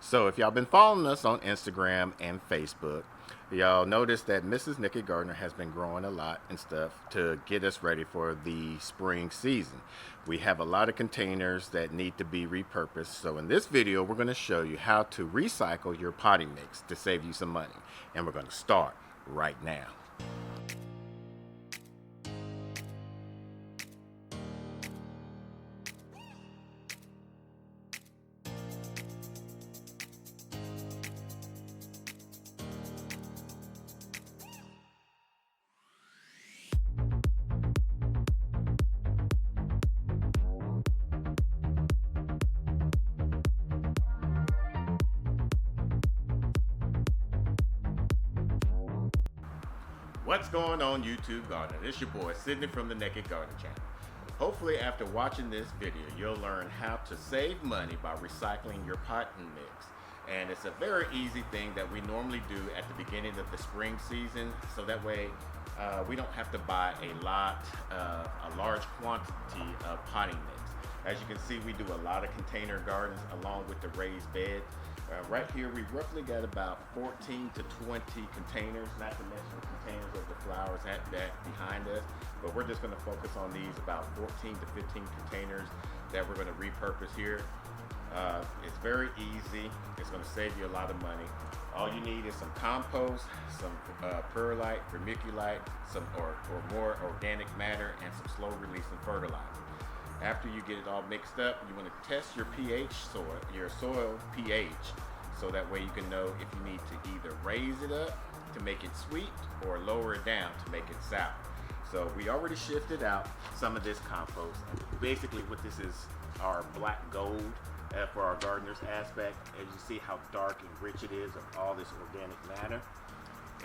So if y'all been following us on Instagram and Facebook, y'all notice that Mrs. Nakid Gardener has been growing a lot and stuff to get us ready for the spring season. We have a lot of containers that need to be repurposed. So in this video, we're going to show you how to recycle your potting mix to save you some money. And we're going to start right now. What's going on YouTube Gardener? This your boy Sydney from the Nakid Gardener channel. Hopefully after watching this video you'll learn how to save money by recycling your potting mix. And it's a very easy thing that we normally do at the beginning of the spring season, so that way we don't have to buy a large quantity of potting mix. As you can see, we do a lot of container gardens along with the raised bed. Right here we roughly got about 14 to 20 containers, not to mention the containers of the flowers that behind us, but we're just going to focus on these about 14 to 15 containers that we're going to repurpose here. It's very easy. It's going to save you a lot of money. All you need is some compost, some pearlite, vermiculite, some or more organic matter, and some slow releasing fertilizer. After you get it all mixed up, you want to test your soil pH, so that way you can know if you need to either raise it up to make it sweet or lower it down to make it sour. So we already shifted out some of this compost. Basically what this is, our black gold for our gardener's aspect. As you see how dark and rich it is of all this organic matter.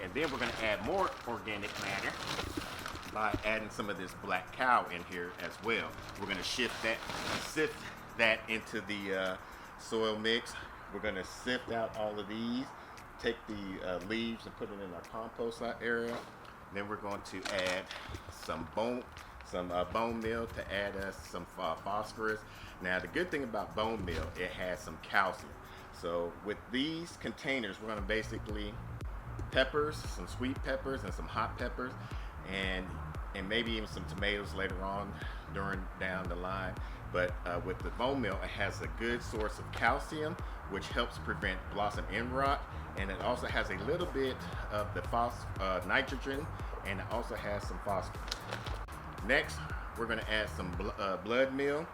And then we're going to add more organic matter by adding some of this Black Kow in here as well. We're going to sift that into the soil mix. We're going to sift out all of these, take the leaves and put it in our compost area. Then we're going to add some bone meal to add us some phosphorus. Now the good thing about bone meal, it has some calcium. So with these containers, we're going to basically peppers, some sweet peppers and some hot peppers, and maybe even some tomatoes later on down the line. But with the bone meal, it has a good source of calcium, which helps prevent blossom end rot, and it also has a little bit of the nitrogen, and it also has some phosphorus. Next, we're going to add some blood meal,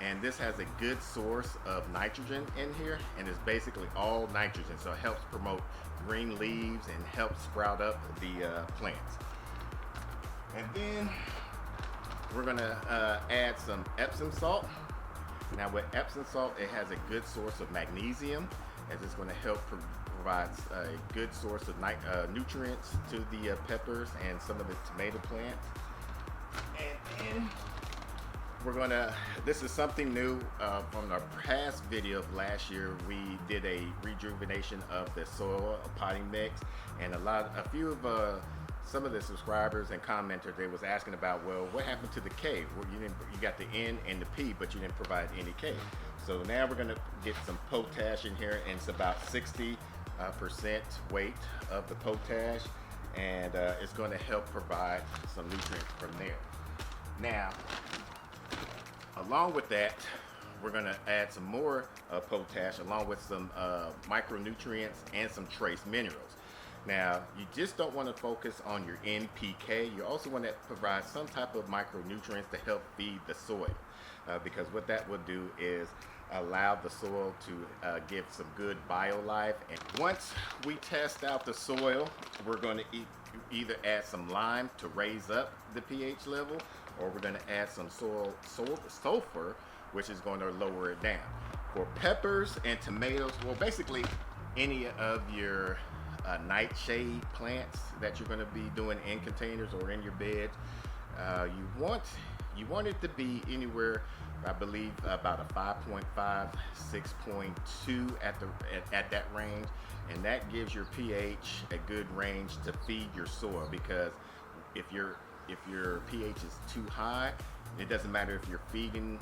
and this has a good source of nitrogen in here, and it's basically all nitrogen, so it helps promote green leaves and helps sprout up the plants. And then we're going to add some Epsom salt. Now with Epsom salt, it has a good source of magnesium, as it's going to help provide a good source of nutrients to the peppers and some of the tomato plants. And then we're going to, this is something new from our past video of last year. We did a rejuvenation of the soil potting mix, and some of the subscribers and commenters, they was asking about, well, what happened to the K? Well, you got the N and the P, but you didn't provide any K. So now we're going to get some potash in here, and it's about 60% weight of the potash, and it's going to help provide some nutrients from there. Now, along with that, we're going to add some more potash along with some micronutrients and some trace minerals. Now, you just don't want to focus on your NPK. You also want to provide some type of micronutrients to help feed the soil, because what that will do is allow the soil to give some good bio life. And once we test out the soil, we're going to either add some lime to raise up the pH level, or we're going to add some sulfur, which is going to lower it down. For peppers and tomatoes, well, basically any of your nightshade plants that you're going to be doing in containers or in your beds, you want it to be anywhere, I believe, about a 5.5, 6.2 at that range, and that gives your pH a good range to feed your soil. Because if if your pH is too high, it doesn't matter if you're feeding,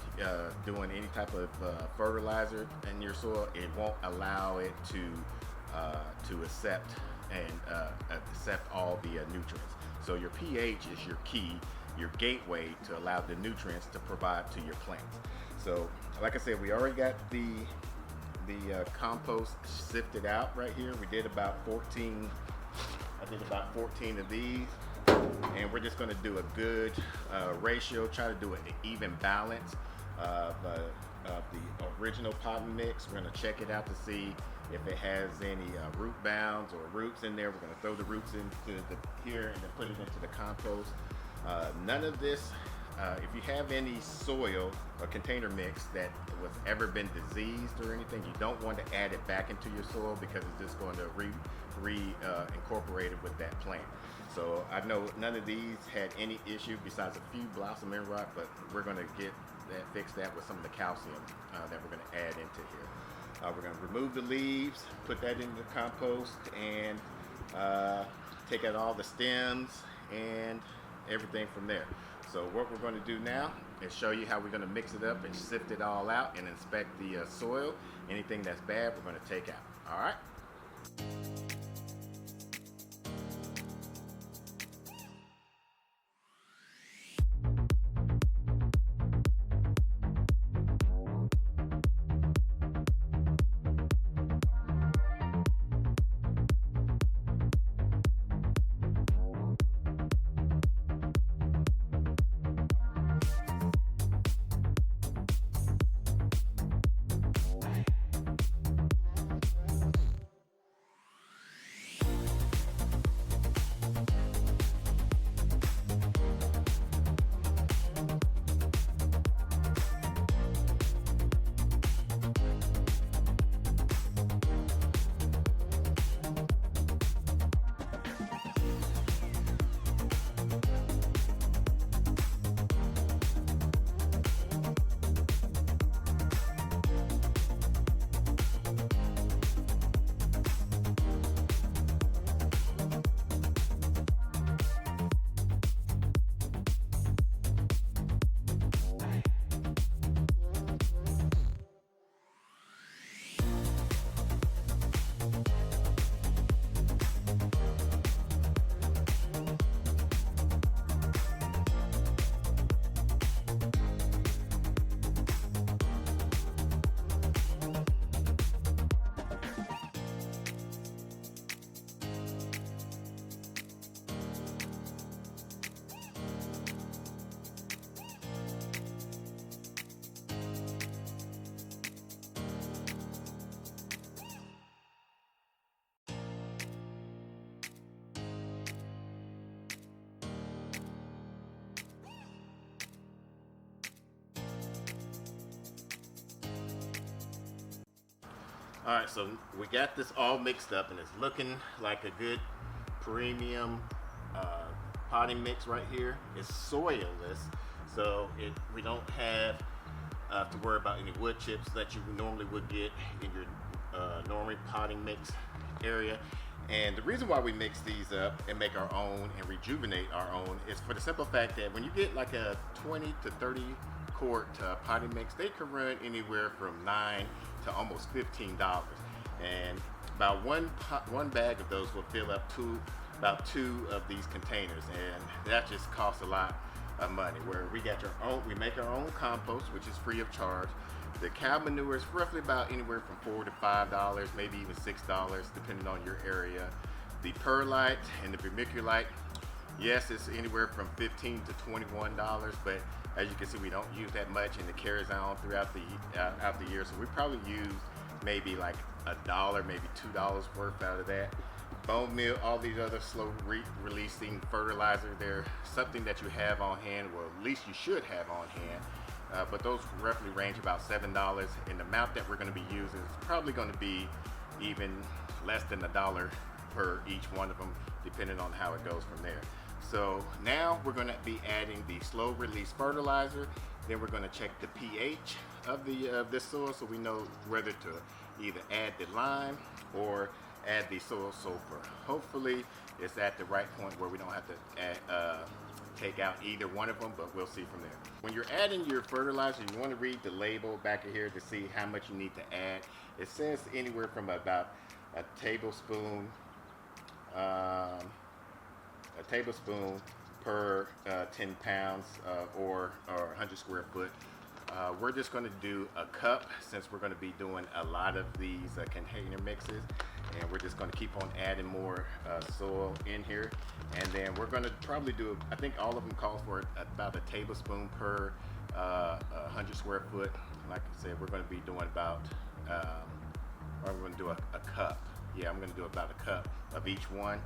doing any type of fertilizer in your soil, it won't allow it to accept all the nutrients. So your pH is your key, your gateway to allow the nutrients to provide to your plants. So like I said, we already got the compost sifted out right here. We did about 14, I did about 14 of these, and we're just going to do a good ratio, try to do an even balance of the original potting mix. We're going to check it out to see if it has any root bounds or roots in there. We're going to throw the roots into here and then put it into the compost. None of this, if you have any soil or container mix that was ever been diseased or anything, you don't want to add it back into your soil because it's just going to incorporate it with that plant. So I know none of these had any issue besides a few blossom end rot, but we're going to get that fix that with some of the calcium that we're going to add into here. We're going to remove the leaves, put that into the compost, and take out all the stems and everything from there. So what we're going to do now is show you how we're going to mix it up and sift it all out and inspect the soil. Anything that's bad, we're going to take out. All right. All right, so we got this all mixed up and it's looking like a good premium potting mix right here. It's soilless, so we don't have to worry about any wood chips that you normally would get in your normal potting mix area. And the reason why we mix these up and make our own and rejuvenate our own is for the simple fact that when you get like a 20 to 30 quart potting mix, they can run anywhere from $9 to almost $15, and about one bag of those will fill up about two of these containers, and that just costs a lot of money. Where we make our own compost, which is free of charge. The cow manure is roughly about anywhere from $4 to $5, maybe even $6, depending on your area. The perlite and the vermiculite, yes, it's anywhere from $15 to $21, but as you can see, we don't use that much, and it carries on throughout the year. So we probably use maybe like $1, maybe $2 worth out of that. Bone meal, all these other slow releasing fertilizer, they're something that you have on hand, or at least you should have on hand. But those roughly range about $7, and the amount that we're going to be using is probably going to be even less than $1 per each one of them, depending on how it goes from there. So now we're going to be adding the slow release fertilizer. Then we're going to check the pH of this soil, so we know whether to either add the lime or add the soil sulfur. Hopefully it's at the right point where we don't have to take out either one of them, but we'll see from there. When you're adding your fertilizer, you want to read the label back here to see how much you need to add. It says anywhere from about a tablespoon per 10 pounds or 100 square foot. We're just going to do a cup since we're going to be doing a lot of these container mixes, and we're just going to keep on adding more soil in here. And then we're going to probably do, I think all of them call for about a tablespoon per 100 square foot. Like I said, we're going to be doing about, I'm going to do a cup. Yeah, I'm going to do about a cup of each one.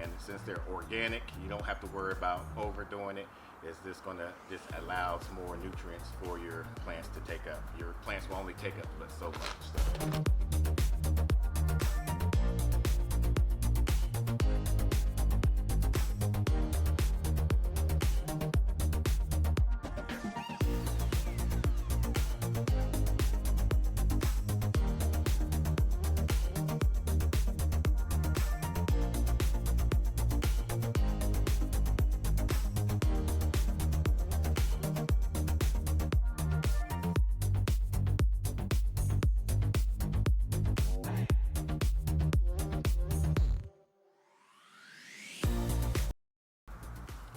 And since they're organic, you don't have to worry about overdoing it. It's just going to just allow more nutrients for your plants to take up. Your plants will only take up but so much.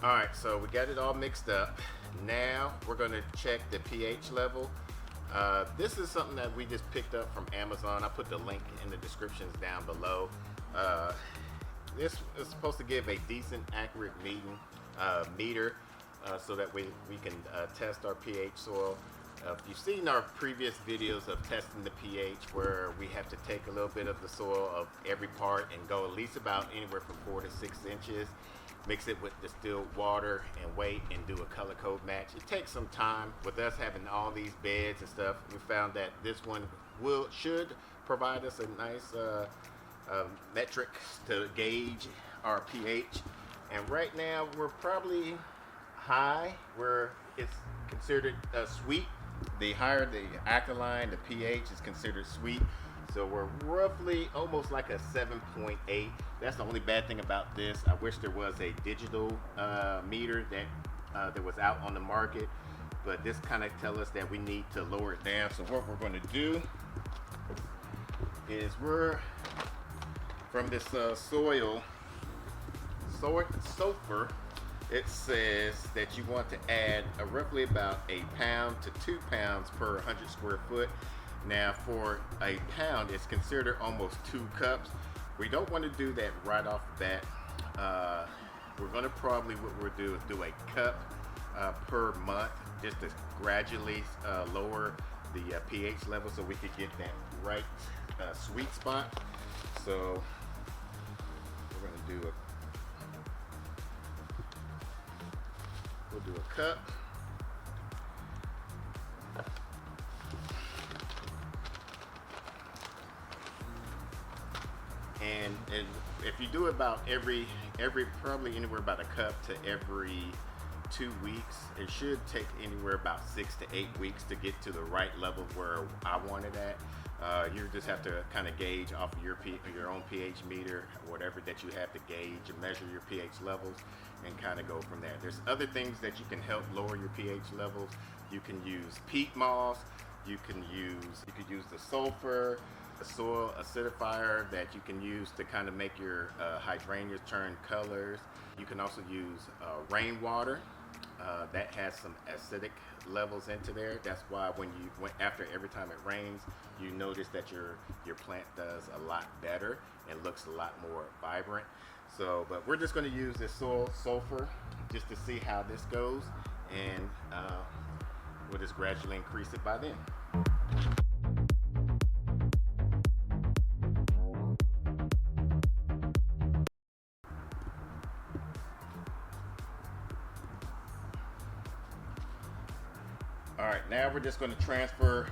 Alright, so we got it all mixed up. Now we're going to check the pH level. This is something that we just picked up from Amazon. I put the link in the descriptions down below. This is supposed to give a decent, accurate meter so that we can test our pH soil. You've seen our previous videos of testing the pH where we have to take a little bit of the soil of every part and go at least about anywhere from 4 to 6 inches. Mix it with distilled water and wait and do a color code match. It takes some time. With us having all these beds and stuff, we found that this one should provide us a nice metric to gauge our pH. And right now we're probably high, where it's considered sweet. The higher the alkaline, the pH is considered sweet. So we're roughly almost like a 7.8. That's the only bad thing about this. I wish there was a digital meter that was out on the market, but this kind of tells us that we need to lower it down. So what we're going to do is from this sulfur, it says that you want to add roughly about 1 pound to 2 pounds per 100 square foot. Now for a pound, it's considered almost 2 cups. We don't want to do that right off the bat. We're going to probably, what we'll do is do a cup per month, just to gradually lower the pH level so we could get that right sweet spot. So we're going to do we'll do a cup. And if you do about every probably anywhere about a cup to every 2 weeks, it should take anywhere about 6 to 8 weeks to get to the right level where I want it at. You just have to kind of gauge off of your own pH meter, whatever that you have to gauge and measure your pH levels, and kind of go from there. There's other things that you can help lower your pH levels. You can use peat moss. You could use the sulfur, a soil acidifier that you can use to kind of make your hydrangeas turn colors. You can also use rainwater that has some acidic levels into there. That's why after every time it rains, you notice that your plant does a lot better and looks a lot more vibrant. So, but we're just going to use this soil sulfur just to see how this goes, and we'll just gradually increase it by then. All right, now we're just going to transfer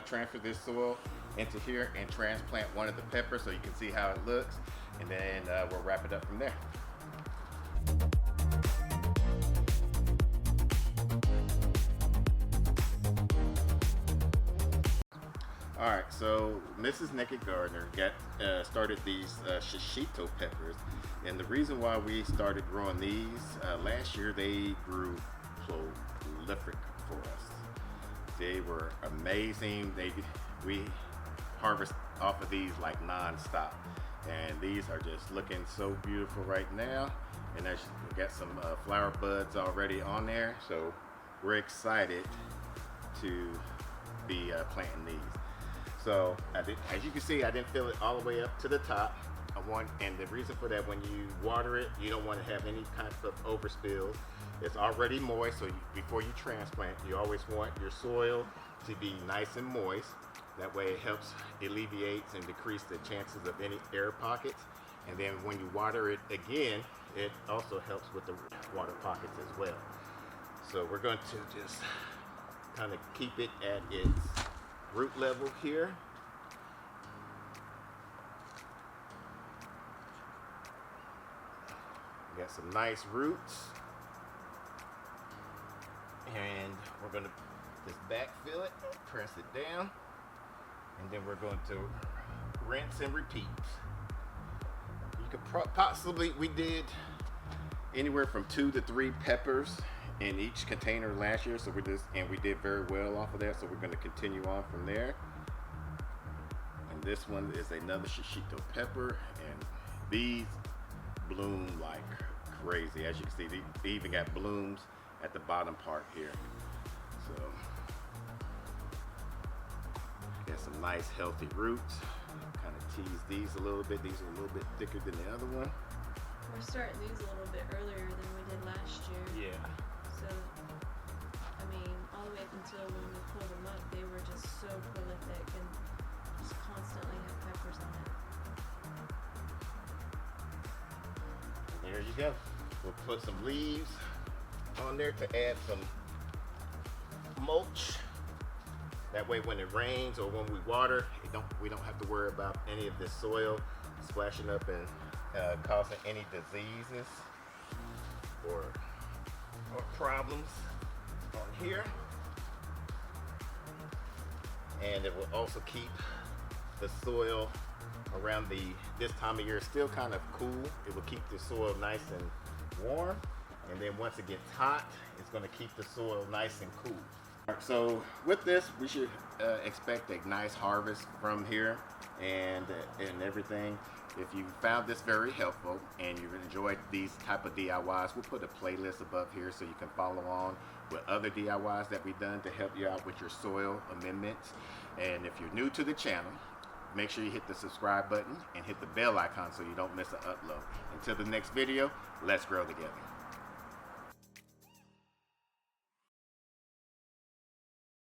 transfer this soil into here and transplant one of the peppers so you can see how it looks, and then we'll wrap it up from there. All right, So Mrs. Nakid Gardener started these shishito peppers, and the reason why we started growing these last year, they grew prolific for us. They were amazing. We harvest off of these like non-stop, and these are just looking so beautiful right now. And there's got some flower buds already on there, so we're excited to be planting these. So as you can see, I didn't fill it all the way up to the top. And the reason for that, when you water it, you don't want to have any kind of overspill. It's already moist, so before you transplant, you always want your soil to be nice and moist. That way it helps alleviates and decrease the chances of any air pockets. And then when you water it again, it also helps with the water pockets as well. So we're going to just kind of keep it at its root level here. We got some nice roots. And we're going to just backfill it, press it down, and then we're going to rinse and repeat. You could possibly, we did anywhere from 2 to 3 peppers in each container last year, so we did very well off of that, so we're going to continue on from there. And this one is another shishito pepper, and these bloom like crazy. As you can see, they even got blooms at the bottom part here. So got some nice healthy roots. Kind of tease these a little bit. These are a little bit thicker than the other one. We're starting these a little bit earlier than we did last year. Yeah. So, I mean, all the way up until when we pulled them up, they were just so prolific and just constantly had peppers on it. And there you go. We'll put some leaves on there to add some mulch. That way when it rains or when we water, we don't have to worry about any of this soil splashing up and causing any diseases or problems on here. And it will also keep the soil around this time of year still kind of cool. It will keep the soil nice and warm, and then once it gets hot, it's going to keep the soil nice and cool. So with this, we should expect a nice harvest from here and everything. If you found this very helpful and you've enjoyed these type of DIYs, we'll put a playlist above here so you can follow on with other DIYs that we've done to help you out with your soil amendments. And if you're new to the channel, make sure you hit the subscribe button and hit the bell icon so you don't miss an upload. Until the next video, let's grow together.